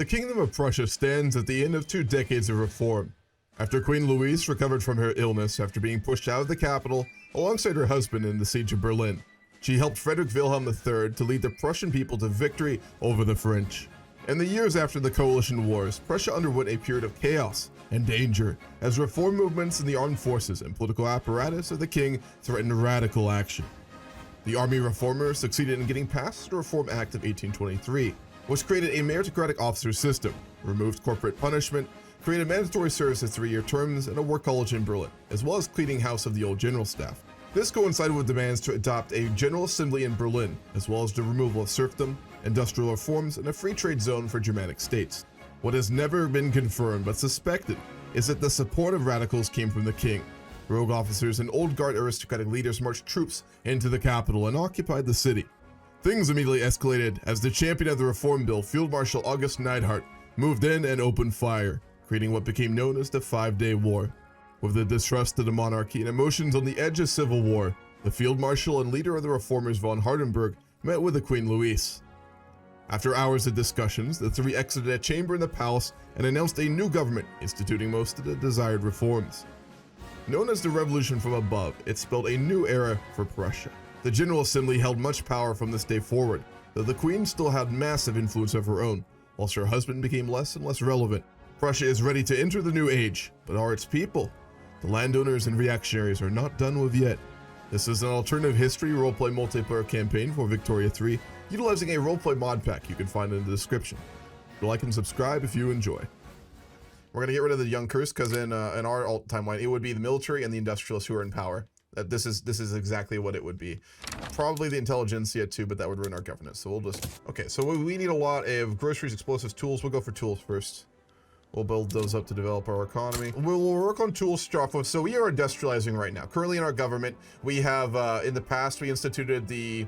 The Kingdom of Prussia stands at the end of 2 decades of reform. After Queen Louise recovered from her illness after being pushed out of the capital alongside her husband in the siege of Berlin, she helped Frederick Wilhelm III to lead the Prussian people to victory over the French. In the years after the Coalition Wars, Prussia underwent a period of chaos and danger as reform movements in the armed forces and political apparatus of the king threatened radical action. The army reformers succeeded in getting past the Reform Act of 1823, which created a meritocratic officer system, removed corporate punishment, created mandatory service of 3-year terms and a war college in Berlin, as well as cleaning house of the old general staff. This coincided with demands to adopt a general assembly in Berlin, as well as the removal of serfdom, industrial reforms, and a free trade zone for Germanic states. What has never been confirmed but suspected is that the support of radicals came from the king. Rogue officers and old guard aristocratic leaders marched troops into the capital and occupied the city. Things immediately escalated as the champion of the reform bill, Field Marshal August Neidhart, moved in and opened fire, creating what became known as the 5-Day War. With the distrust of the monarchy and emotions on the edge of civil war, the Field Marshal and leader of the reformers von Hardenberg met with the Queen Louise. After hours of discussions, the three exited a chamber in the palace and announced a new government, instituting most of the desired reforms. Known as the Revolution from Above, it spelled a new era for Prussia. The General Assembly held much power from this day forward, though the Queen still had massive influence of her own, whilst her husband became less and less relevant. Prussia is ready to enter the new age, but are its people? The landowners and reactionaries are not done with yet. This is an alternative history roleplay multiplayer campaign for Victoria 3, utilizing a roleplay mod pack you can find in the description. Like and subscribe if you enjoy. We're going to get rid of the Junkers because in our alt timeline, it would be the military and the industrialists who are in power. This is exactly what it would be. Probably the intelligentsia too, but that would ruin our governance. So we'll just... Okay, so we need a lot of groceries, explosives, tools. We'll go for tools first. We'll build those up to develop our economy. We'll work on tools to start off. So we are industrializing right now. Currently in our government, we have, in the past, we instituted the...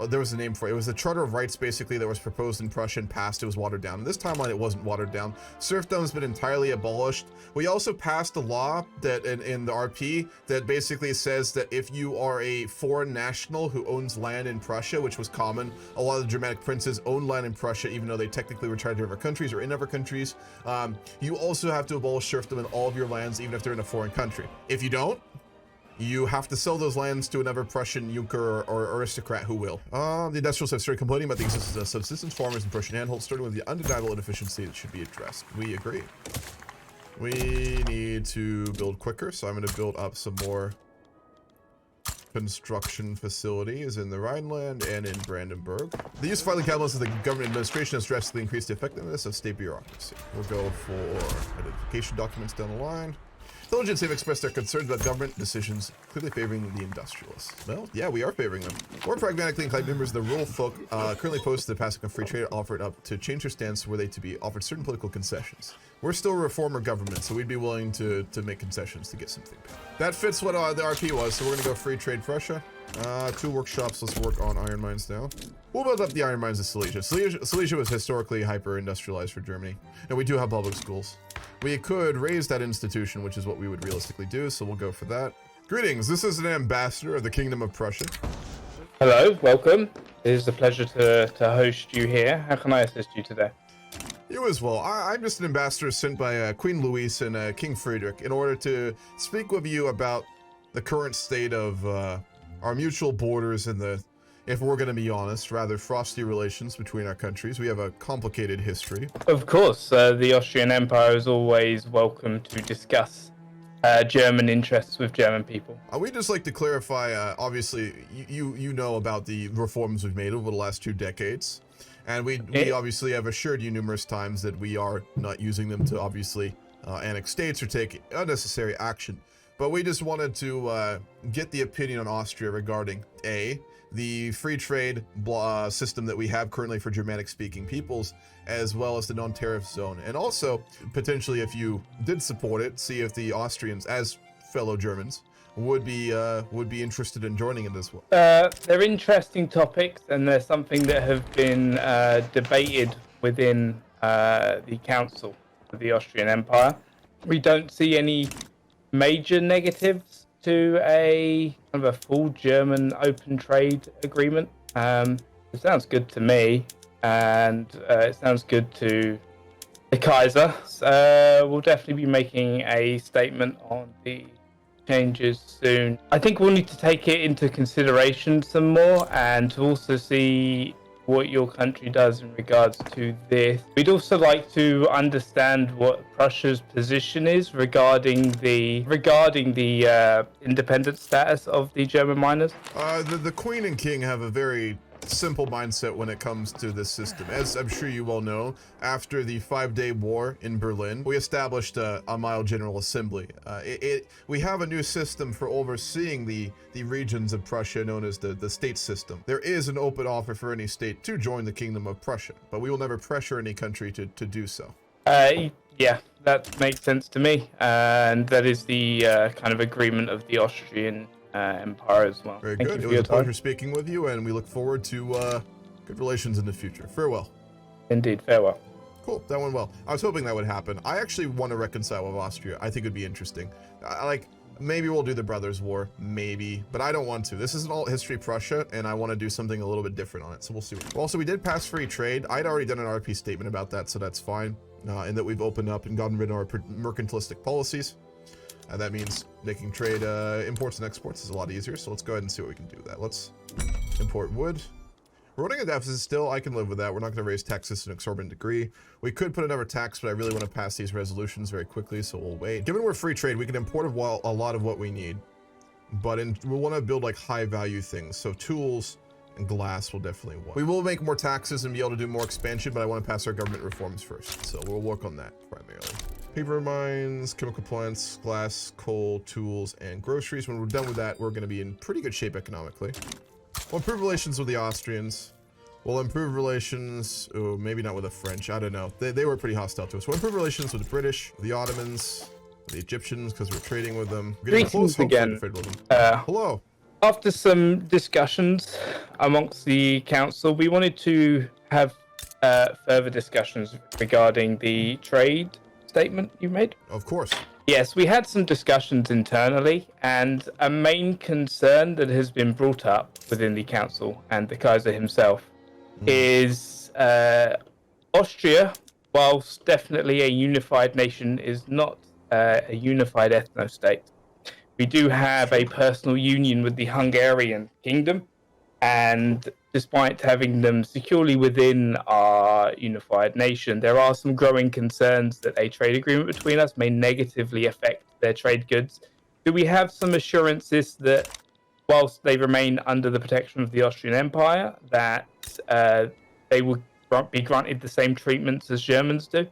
there was a name for it. It was the Charter of Rights, basically, that was proposed in Prussia and passed. It was watered down. In this timeline, it wasn't watered down. Serfdom has been entirely abolished. We also passed a law that in the RP that basically says that if you are a foreign national who owns land in Prussia, which was common, a lot of the Germanic princes own land in Prussia, even though they technically retired to other countries or in other countries. You also have to abolish serfdom in all of your lands, even if they're in a foreign country. If you don't, you have to sell those lands to another Prussian Junker or aristocrat who will. The industrialists have started complaining about the existence of subsistence farmers and Prussian handholds, starting with the undeniable inefficiency that should be addressed. We agree. We need to build quicker, so I'm going to build up some more construction facilities in the Rhineland and in Brandenburg. The use of filing cabinets of the government administration has drastically increased the effectiveness of state bureaucracy. We'll go for identification documents down the line. Intelligence have expressed their concerns about government decisions, clearly favoring the industrialists. Well, yeah, we are favoring them. More pragmatically inclined members of the rural folk currently opposed to the passing of free trade offered up to change their stance were they to be offered certain political concessions. We're still a reformer government, so we'd be willing to make concessions to get something back. That fits what the RP was, so we're going to go free trade Prussia. 2 workshops, let's work on iron mines now. We'll build up the iron mines of Silesia. Silesia was historically hyper-industrialized for Germany, and we do have public schools. We could raise that institution, which is what we would realistically do, so we'll go for that. Greetings, this is an ambassador of the Kingdom of Prussia. Hello, welcome. It is a pleasure to host you here. How can I assist you today? You as well. I'm just an ambassador sent by Queen Louise and King Frederick in order to speak with you about the current state of our mutual borders and the, if we're going to be honest, rather frosty relations between our countries. We have a complicated history. Of course, the Austrian Empire is always welcome to discuss German interests with German people. We'd just like to clarify, obviously, you know about the reforms we've made over the last 2 decades. And we obviously have assured you numerous times that we are not using them to obviously annex states or take unnecessary action. But we just wanted to get the opinion on Austria regarding A, the free trade system that we have currently for Germanic-speaking peoples, as well as the non-tariff zone. And also, potentially, if you did support it, see if the Austrians, as fellow Germans, would be interested in joining it as well. They're interesting topics, and they're something that have been debated within the Council of the Austrian Empire. We don't see any major negatives to a kind of a full German open trade agreement. It sounds good to me, and it sounds good to the Kaiser will definitely be making a statement on the changes soon. I think we'll need to take it into consideration some more and to also see what your country does in regards to this. We'd also like to understand what Prussia's position is regarding the independent status of the German miners. The Queen and King have a very simple mindset when it comes to this system. As I'm sure you all know, after the 5-day war in Berlin, we established a mild general assembly. We have a new system for overseeing the regions of Prussia known as the state system. There is an open offer for any state to join the Kingdom of Prussia, but we will never pressure any country to do so. Yeah, that makes sense to me, and that is the kind of agreement of the Austrian Empire as well. Very good. It was a pleasure speaking with you, and we look forward to good relations in the future. Farewell. Indeed, farewell. Cool, that went well. I was hoping that would happen. I actually want to reconcile with Austria. I think it'd be interesting. Maybe we'll do the Brothers' War, maybe, but I don't want to. This isn't all history Prussia, and I want to do something a little bit different on it, so we'll see. Also, we did pass free trade. I'd already done an RP statement about that, so that's fine. And that we've opened up and gotten rid of our mercantilistic policies. That means making trade imports and exports is a lot easier, so let's go ahead and see what we can do with that. Let's import wood. We're running a deficit still. I can live with that. We're not going to raise taxes to an exorbitant degree. We could put another tax, but I really want to pass these resolutions very quickly, so we'll wait. Given we're free trade, we can import a lot of what we need, but we want to build like high value things, so tools and glass will definitely work. We will make more taxes and be able to do more expansion, but I want to pass our government reforms first, so we'll work on that primarily. Paper mines, chemical plants, glass, coal, tools, and groceries. When we're done with that, we're going to be in pretty good shape economically. We'll improve relations with the Austrians. We'll improve relations, maybe not with the French, I don't know. They were pretty hostile to us. We'll improve relations with the British, the Ottomans, the Egyptians, because we're trading with them. We're getting close again. Hello. After some discussions amongst the council, we wanted to have further discussions regarding the trade statement you made. Of course. Yes, we had some discussions internally, and a main concern that has been brought up within the council and the Kaiser himself is Austria, whilst definitely a unified nation, is not a unified ethno-state. We do have a personal union with the Hungarian kingdom, and despite having them securely within our unified nation, there are some growing concerns that a trade agreement between us may negatively affect their trade goods. Do we have some assurances that, whilst they remain under the protection of the Austrian Empire, that they will be granted the same treatments as Germans do?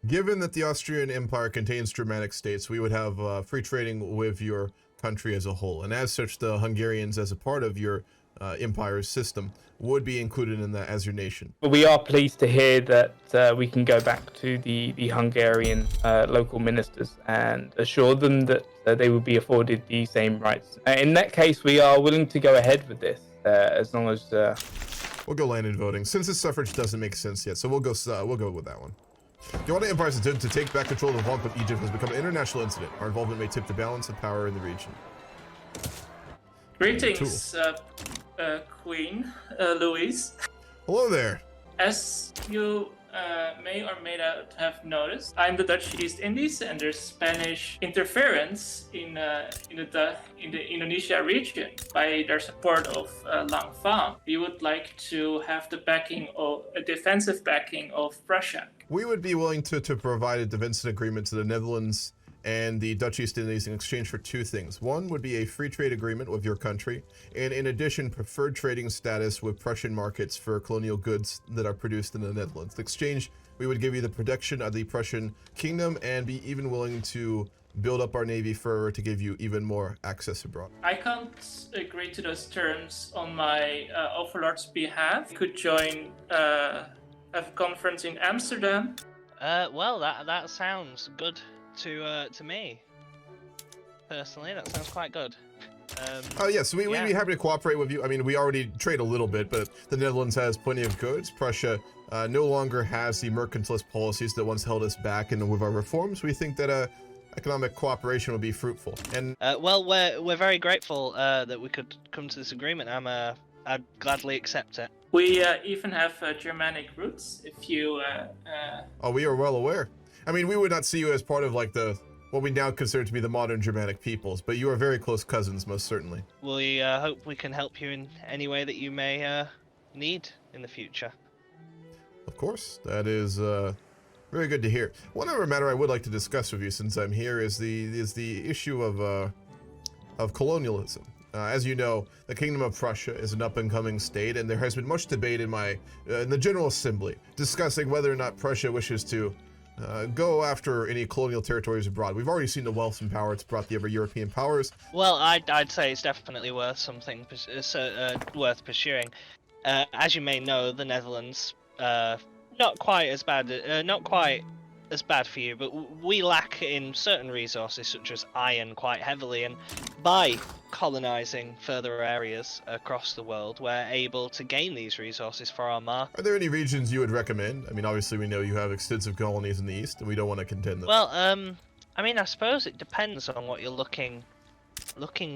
Given that the Austrian Empire contains Germanic states, we would have free trading with your country as a whole, and as such, the Hungarians, as a part of your empire's system, would be included in that as your nation. But we are pleased to hear that we can go back to the Hungarian local ministers and assure them that they will be afforded the same rights. In that case, we are willing to go ahead with this, as long as we'll go land in voting, since the suffrage doesn't make sense yet. So we'll go with that one. The Ottoman Empire's attempt to take back control of the Volga with Egypt has become an international incident. Our involvement may tip the balance of power in the region. Greetings, Queen Louise. Hello there. As you may or may not have noticed, I'm the Dutch East Indies, and there's Spanish interference in the Indonesia region by their support of Lang Fang. We would like to have the backing of a defensive backing of Prussia. We would be willing to provide a defensive agreement to the Netherlands and the Dutch East Indies in exchange for two things. One would be a free trade agreement with your country, and in addition, preferred trading status with Prussian markets for colonial goods that are produced in the Netherlands. In exchange, we would give you the protection of the Prussian kingdom and be even willing to build up our navy further to give you even more access abroad. I can't agree to those terms on my overlord's behalf. Could join a conference in Amsterdam. Well, that sounds good to me. Personally, that sounds quite good. Yes, we'd be happy to cooperate with you. I mean, we already trade a little bit, but the Netherlands has plenty of goods. Prussia no longer has the mercantilist policies that once held us back, and with our reforms, we think that economic cooperation will be fruitful. And well, we're very grateful that we could come to this agreement. I'd gladly accept it. We even have Germanic roots. If you Oh, we are well aware. I mean, we would not see you as part of like what we now consider to be the modern Germanic peoples, but you are very close cousins, most certainly. We hope we can help you in any way that you may need in the future. Of course, that is very good to hear. One other matter I would like to discuss with you, since I'm here, is the issue of colonialism. As you know, the Kingdom of Prussia is an up-and-coming state, and there has been much debate in the General Assembly discussing whether or not Prussia wishes to go after any colonial territories abroad. We've already seen the wealth and power it's brought the other European powers. Well, I'd say it's definitely worth something worth pursuing. As you may know, the Netherlands, not quite as bad for you, but we lack in certain resources such as iron quite heavily, and by colonizing further areas across the world, we're able to gain these resources for our market. Are there any regions you would recommend? I mean, obviously we know you have extensive colonies in the east, and we don't want to contend them. Well, I mean, I suppose it depends on what you're looking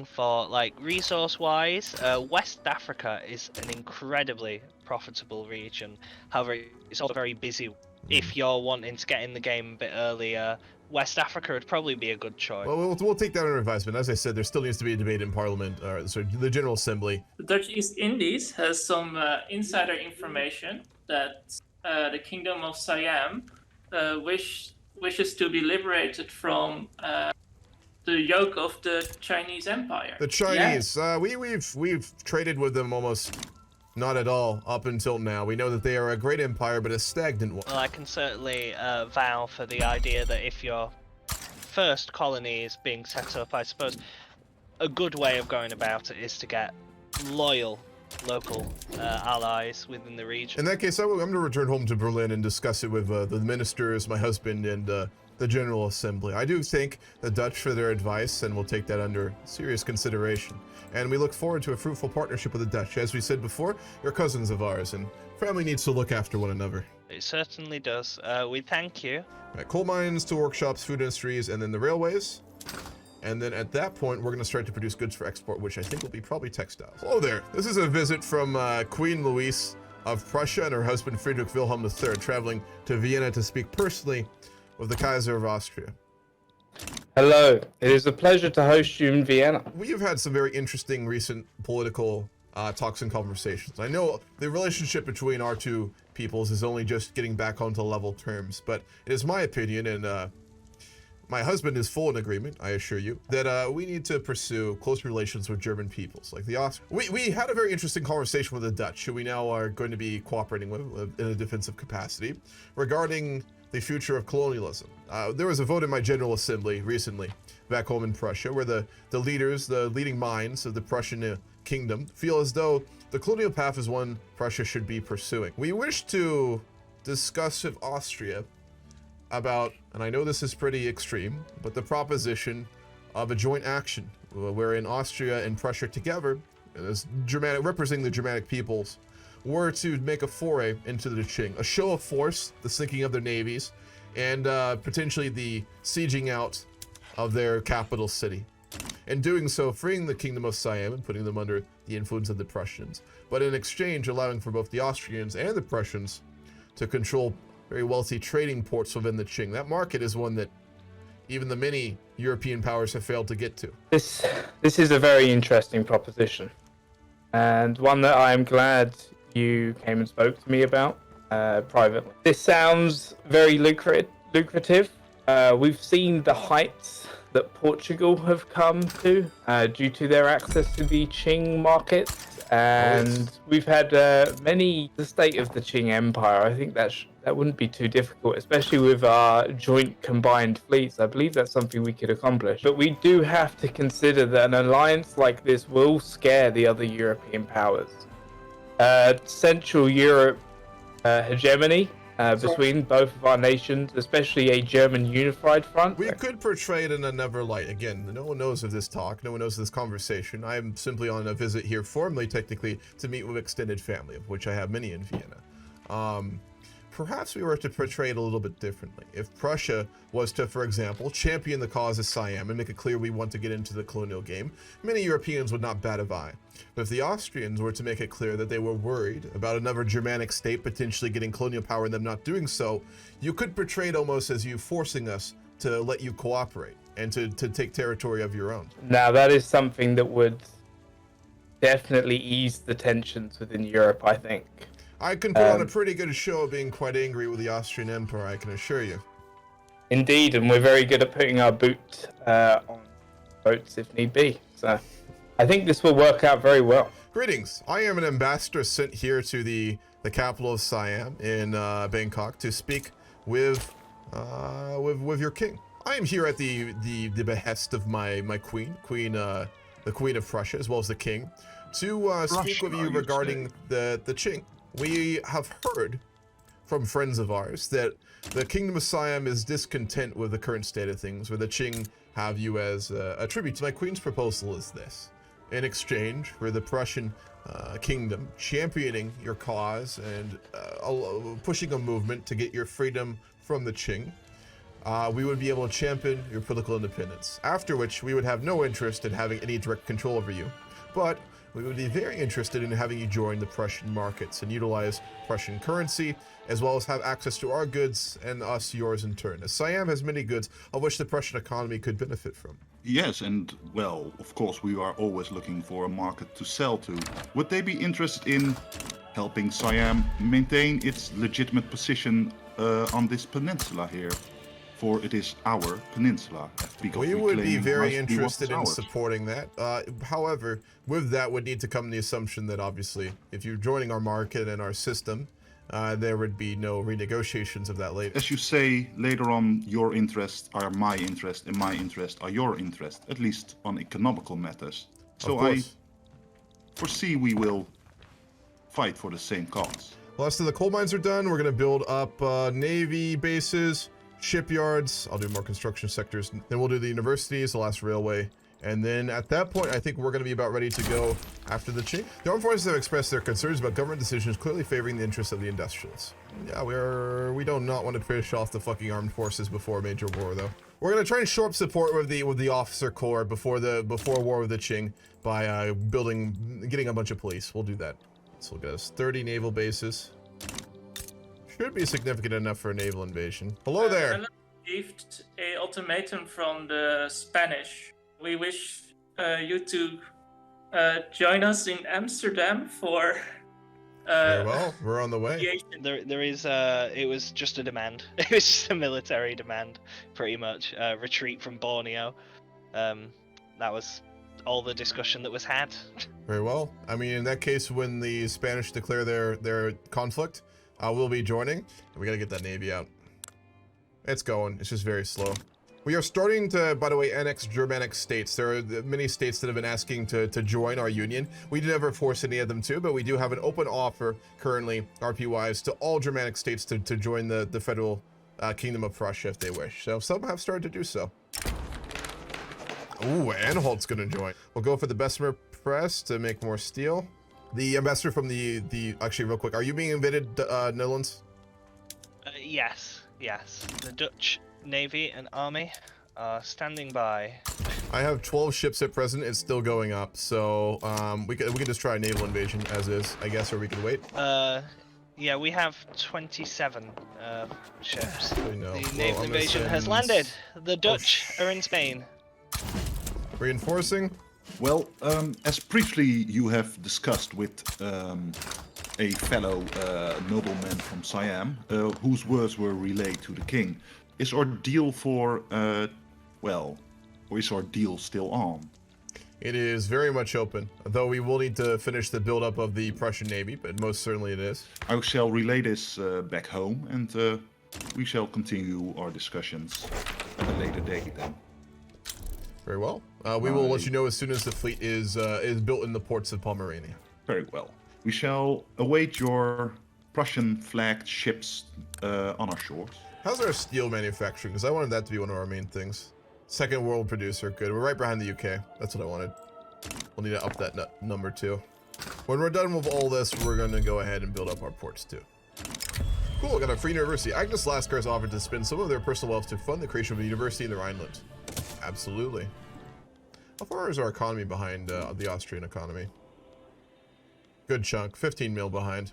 for. Like, resource-wise, West Africa is an incredibly profitable region. However, it's also very busy. If you're wanting to get in the game a bit earlier, West Africa would probably be a good choice. Well, we'll take that under advisement. As I said, there still needs to be a debate in Parliament, the General Assembly. the Dutch East Indies has some insider information that the Kingdom of Siam wishes to be liberated from the yoke of the Chinese Empire. The Chinese, we've traded with them almost not at all up until now. We know that they are a great empire, but a stagnant one. Well, I can certainly vow for the idea that if your first colony is being set up, I suppose a good way of going about it is to get loyal local allies within the region. In that case, I'm going to return home to Berlin and discuss it with the ministers, my husband, and the General Assembly. I do thank the Dutch for their advice, and we'll take that under serious consideration. And we look forward to a fruitful partnership with the Dutch. As we said before, you're cousins of ours, and family needs to look after one another. It certainly does. We thank you. Right, coal mines to workshops, food industries, and then the railways. And then at that point, we're going to start to produce goods for export, which I think will be probably textiles. Hello there. This is a visit from Queen Louise of Prussia and her husband Frederick Wilhelm III, traveling to Vienna to speak personally with the Kaiser of Austria. Hello, it is a pleasure to host you in Vienna. We have had some very interesting recent political talks and conversations. I know the relationship between our two peoples is only just getting back onto level terms, but it is my opinion, and my husband is full in agreement, I assure you, that we need to pursue close relations with German peoples, like the Austrians. We had a very interesting conversation with the Dutch, who we now are going to be cooperating with in a defensive capacity, regarding the future of colonialism. There was a vote in my General Assembly recently, back home in Prussia, where the leaders, the leading minds of the Prussian kingdom, feel as though the colonial path is one Prussia should be pursuing. We wish to discuss with Austria about, and I know this is pretty extreme, but the proposition of a joint action, wherein Austria and Prussia together, as representing the Germanic peoples, were to make a foray into the Qing, a show of force, the sinking of their navies, and potentially the sieging out of their capital city. In doing so, freeing the Kingdom of Siam and putting them under the influence of the Prussians, but in exchange allowing for both the Austrians and the Prussians to control very wealthy trading ports within the Qing. That market is one that even the many European powers have failed to get to. This is a very interesting proposition, and one that I am glad you came and spoke to me about privately. This sounds very lucrative. We've seen the heights that Portugal have come to due to their access to the Qing market, and we've had the state of the Qing Empire. I think that wouldn't be too difficult, especially with our joint combined fleets. I believe that's something we could accomplish. But we do have to consider that an alliance like this will scare the other European powers. Central Europe hegemony between both of our nations, especially a German unified front. We could portray it in another light. Again, no one knows of this talk, no one knows of this conversation. I am simply on a visit here, formally, technically, to meet with extended family, of which I have many in Vienna. perhaps we were to portray it a little bit differently. If Prussia was to, for example, champion the cause of Siam and make it clear we want to get into the colonial game, many Europeans would not bat an eye. But if the Austrians were to make it clear that they were worried about another Germanic state potentially getting colonial power and them not doing so, you could portray it almost as you forcing us to let you cooperate and to take territory of your own. Now, that is something that would definitely ease the tensions within Europe, I think. I can put on a pretty good show of being quite angry with the Austrian Empire, I can assure you. Indeed, and we're very good at putting our boot on boats if need be. So I think this will work out very well. Greetings. I am an ambassador sent here to the capital of Siam in Bangkok to speak with your king. I am here at the behest of my queen, the Queen of Prussia, as well as the king, to speak with you regarding the Qing. We have heard from friends of ours that the Kingdom of Siam is discontent with the current state of things, where the Qing have you as a tribute. My queen's proposal is this. In exchange for the Prussian kingdom championing your cause and pushing a movement to get your freedom from the Qing, we would be able to champion your political independence, after which we would have no interest in having any direct control over you. But we would be very interested in having you join the Prussian markets and utilize Prussian currency, as well as have access to our goods and us yours in turn, as Siam has many goods of which the Prussian economy could benefit from. Yes, and well, of course, we are always looking for a market to sell to. Would they be interested in helping Siam maintain its legitimate position on this peninsula here? For it is our peninsula. We would be very interested in supporting that. However, with that would need to come the assumption that obviously, if you're joining our market and our system, there would be no renegotiations of that later. As you say, later on, your interests are my interest, and my interests are your interest, at least on economical matters. So I foresee we will fight for the same cause. Well, after the coal mines are done, we're going to build up navy bases, shipyards. I'll do more construction sectors. Then we'll do the universities, the last railway. And then at that point, I think we're going to be about ready to go after the Qing. The armed forces have expressed their concerns about government decisions clearly favoring the interests of the industrialists. Yeah, we do not want to finish off the fucking armed forces before a major war, though. We're going to try and shore up support with the officer corps before war with the Qing by getting a bunch of police. We'll do that. Let's look at this. 30 naval bases. Should be significant enough for a naval invasion. Hello there. I received an ultimatum from the Spanish. We wish you to join us in Amsterdam for. Very well, we're on the way. There is. It was just a demand. It was just a military demand, pretty much. Retreat from Borneo. That was all the discussion that was had. Very well. I mean, in that case, when the Spanish declare their conflict, we'll be joining. We gotta get that navy out. It's going. It's just very slow. We are starting to, by the way, annex Germanic states. There are many states that have been asking to join our union. We never force any of them to, but we do have an open offer currently, RP-wise, to all Germanic states to join the federal Kingdom of Prussia if they wish. So some have started to do so. Ooh, Anhalt's gonna join. We'll go for the Bessemer Press to make more steel. The ambassador from the actually, real quick, are you being invaded, Netherlands? Yes. The Dutch Navy and Army are standing by. I have 12 ships at present. It's still going up, so we can just try a naval invasion as is, I guess, or we can wait. Yeah, we have 27 ships. No. The naval invasion has landed. The Dutch are in Spain. Reinforcing. Well, as previously you have discussed with a fellow nobleman from Siam, whose words were relayed to the king, is our deal or is our deal still on? It is very much open, though we will need to finish the buildup of the Prussian Navy, but most certainly it is. I shall relay this back home, and we shall continue our discussions at a later date then. Very well. We will let you know as soon as the fleet is built in the ports of Pomerania. Very well. We shall await your Prussian-flagged ships on our shores. How's our steel manufacturing? Because I wanted that to be one of our main things. Second world producer, good. We're right behind the UK. That's what I wanted. We'll need to up that number too. When we're done with all this, we're going to go ahead and build up our ports too. Cool, got a free university. Agnes Lasker has offered to spend some of their personal wealth to fund the creation of a university in the Rhineland. Absolutely. How far is our economy behind the Austrian economy? Good chunk, 15 mil behind.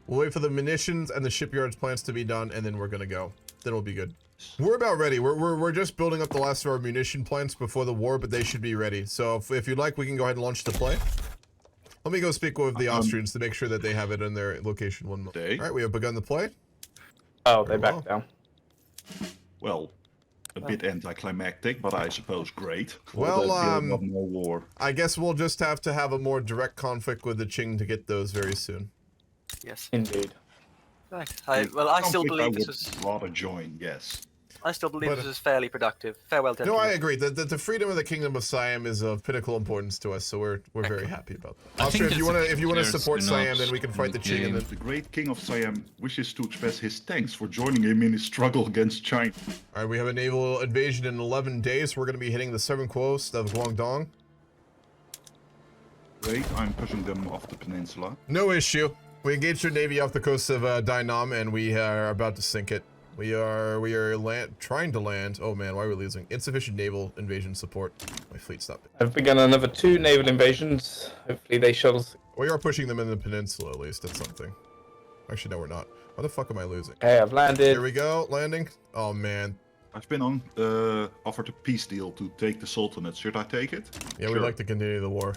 We'll wait for the munitions and the shipyards plans to be done, and then we're gonna go. Then we'll be good. We're about ready. We're just building up the last of our munition plants before the war, but they should be ready. So if you'd like, we can go ahead and launch the play. Let me go speak with the Austrians to make sure that they have it in their location one moment. All right, we have begun the play. Oh, they backed down. Well, a bit anticlimactic, but I suppose great. Well, More war. I guess we'll just have to have a more direct conflict with the Qing to get those very soon. Yes. Indeed. Right. I still believe this was. Rather join, yes. I still believe this was fairly productive. Farewell, No, gentlemen. I agree. The freedom of the Kingdom of Siam is of pinnacle importance to us, so we're very happy about that. Austria, if you wanna support Siam, then we can fight the Qing. And then... The great king of Siam wishes to express his thanks for joining him in his struggle against China. All right, we have a naval invasion in 11 days. We're gonna be hitting the southern coast of Guangdong. Great, I'm pushing them off the peninsula. No issue. We engaged our navy off the coast of Dainam, and we are about to sink it. We are trying to land. Oh man, why are we losing? Insufficient naval invasion support. My fleet stopped. I've begun another 2 naval invasions. Hopefully they shall. We are pushing them in the peninsula, at least. That's something. Actually, no, we're not. What the fuck am I losing? Okay, I've landed. Here we go, landing. Oh man. I've been offered a peace deal to take the Sultanate. Should I take it? Yeah, we'd like to continue the war.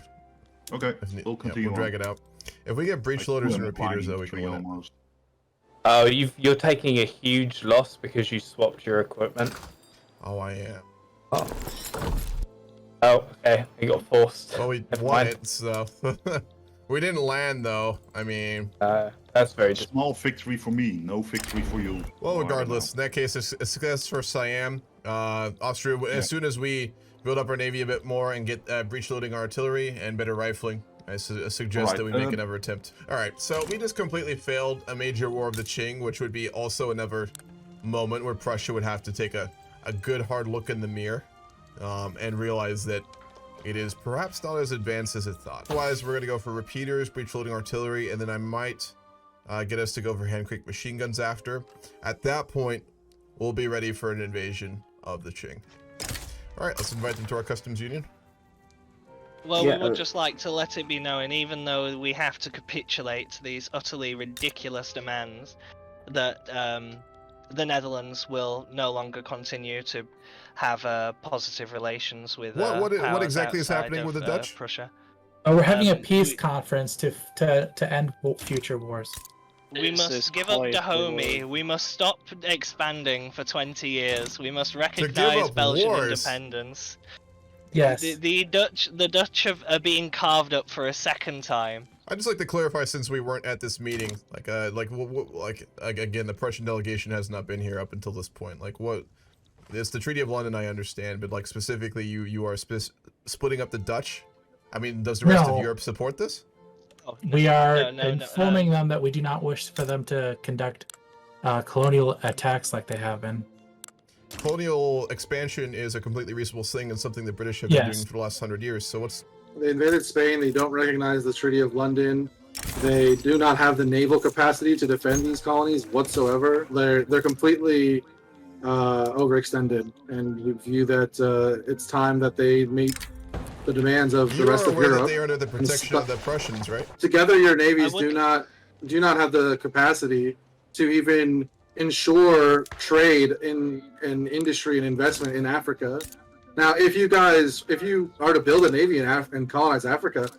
Okay, we'll Yeah, continue we'll drag it out. If we get breech loaders and repeaters, though, we can win it. almost. Oh, you're taking a huge loss because you swapped your equipment. Oh, I am. Oh, okay. You got forced. Well, we Never won mind. it, so... We didn't land, though. I mean... That's very just. Small victory for me, no victory for you. Well, regardless, in that case, it's a success for Siam. Austria, as soon as we build up our navy a bit more and get breech loading artillery and better rifling, I suggest that we make another attempt. All right, so we just completely failed a major war of the Qing, which would be also another moment where Prussia would have to take a good hard look in the mirror and realize that it is perhaps not as advanced as it thought. Otherwise, we're going to go for repeaters, breech loading artillery, and then I might get us to go for hand-cranked machine guns after. At that point, we'll be ready for an invasion of the Qing. All right, let's invite them to our customs union. Well, we would just like to let it be known, even though we have to capitulate to these utterly ridiculous demands, that the Netherlands will no longer continue to have positive relations with what exactly is outside happening of, with the Dutch? Prussia. We're having a peace conference to end future wars. We must give up Dahomey. We must stop expanding for 20 years. We must recognize Belgian independence. Yes. The Dutch are being carved up for a second time. I'd just like to clarify, since we weren't at this meeting, again, the Prussian delegation has not been here up until this point. It's the Treaty of London, I understand, but specifically, you are splitting up the Dutch. I mean, does the rest of Europe support this? Oh, We are informing them that we do not wish for them to conduct colonial attacks like they have been. Colonial expansion is a completely reasonable thing and something the British have been doing for the last 100 years. So what's... They invaded Spain. They don't recognize the Treaty of London. They do not have the naval capacity to defend these colonies whatsoever. They're completely overextended, and we view that it's time that they meet the demands of the rest of Europe. That they are under the protection of the Prussians, right? Together, your navies do not have the capacity to even ensure trade in industry and investment in Africa. Now, if you are to build a navy and colonize Africa,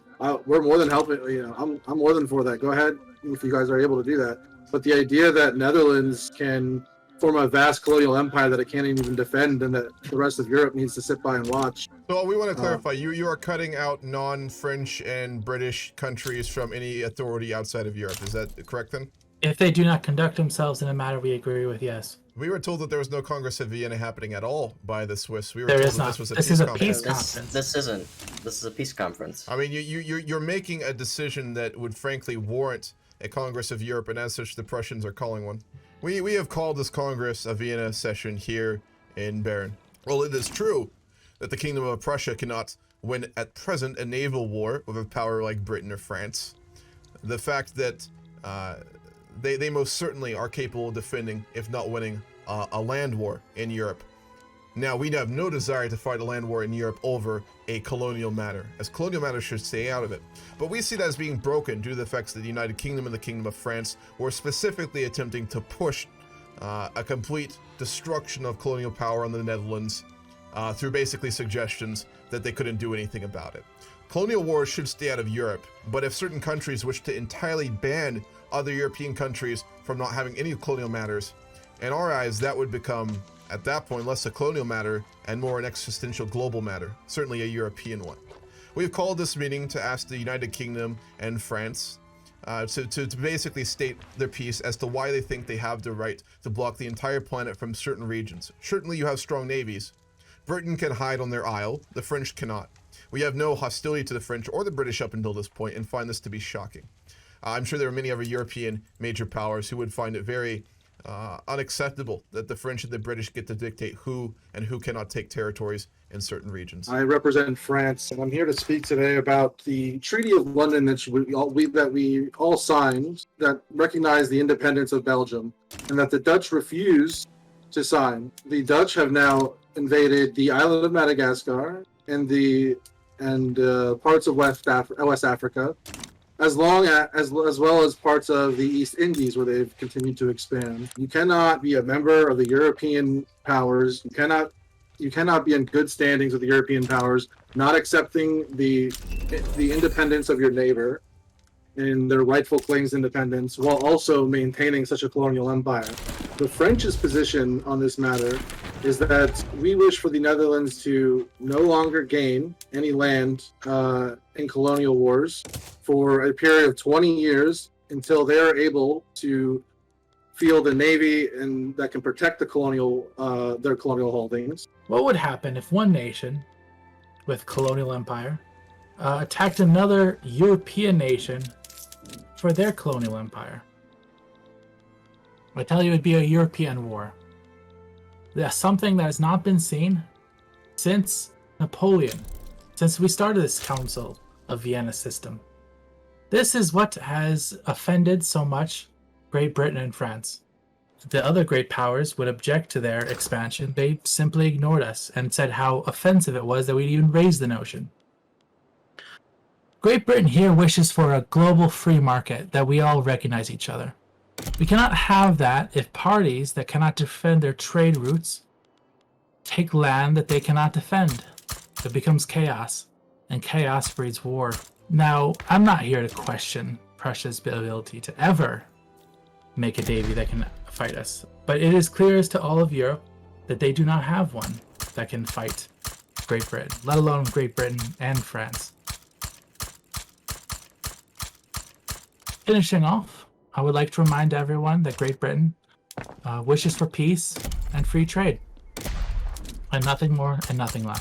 we're more than helping. I'm more than for that. Go ahead if you guys are able to do that. But the idea that Netherlands can form a vast colonial empire that it can't even defend, and that the rest of Europe needs to sit by and watch. So we want to clarify: you are cutting out non-French and British countries from any authority outside of Europe. Is that correct then? If they do not conduct themselves in a manner we agree with, yes. We were told that there was no Congress of Vienna happening at all by the Swiss. We were There told is that not. this was This is a peace conference. conference. This isn't. This is a peace conference. I mean, you're making a decision that would frankly warrant a Congress of Europe, and as such, the Prussians are calling one. We have called this Congress a Vienna session here in Bern. Well, it is true that the Kingdom of Prussia cannot win at present a naval war with a power like Britain or France. The fact that they most certainly are capable of defending, if not winning, a land war in Europe. Now, we'd have no desire to fight a land war in Europe over a colonial matter, as colonial matters should stay out of it. But we see that as being broken due to the effects that the United Kingdom and the Kingdom of France were specifically attempting to push a complete destruction of colonial power on the Netherlands through basically suggestions that they couldn't do anything about it. Colonial wars should stay out of Europe, but if certain countries wish to entirely ban other European countries from not having any colonial matters, in our eyes, that would become, at that point, less a colonial matter and more an existential global matter, certainly a European one. We've called this meeting to ask the United Kingdom and France to basically state their piece as to why they think they have the right to block the entire planet from certain regions. Certainly you have strong navies. Britain can hide on their isle, the French cannot. We have no hostility to the French or the British up until this point and find this to be shocking. I'm sure there are many other European major powers who would find it very unacceptable that the French and the British get to dictate who and who cannot take territories in certain regions. I represent France, and I'm here to speak today about the Treaty of London that we all signed that recognized the independence of Belgium, and that the Dutch refused to sign. The Dutch have now invaded the island of Madagascar and parts of West Africa, as well as parts of the East Indies, where they've continued to expand. You cannot be a member of the European powers. You cannot be in good standings with the European powers, not accepting the independence of your neighbor and their rightful claims to independence, while also maintaining such a colonial empire. The French's position on this matter is that we wish for the Netherlands to no longer gain any land in colonial wars for a period of 20 years until they are able to field a navy and that can protect their colonial holdings. What would happen if one nation with colonial empire attacked another European nation for their colonial empire? I tell you, it'd be a European war. That's something that has not been seen since Napoleon, since we started this Council of Vienna system. This is what has offended so much Great Britain and France. The other great powers would object to their expansion. They simply ignored us and said how offensive it was that we'd even raised the notion. Great Britain here wishes for a global free market, that we all recognize each other. We cannot have that if parties that cannot defend their trade routes take land that they cannot defend. It becomes chaos, and chaos breeds war. Now, I'm not here to question Prussia's ability to ever make a navy that can fight us, but it is clear as to all of Europe that they do not have one that can fight Great Britain, let alone Great Britain and France. Finishing off, I would like to remind everyone that Great Britain wishes for peace and free trade, and nothing more and nothing less.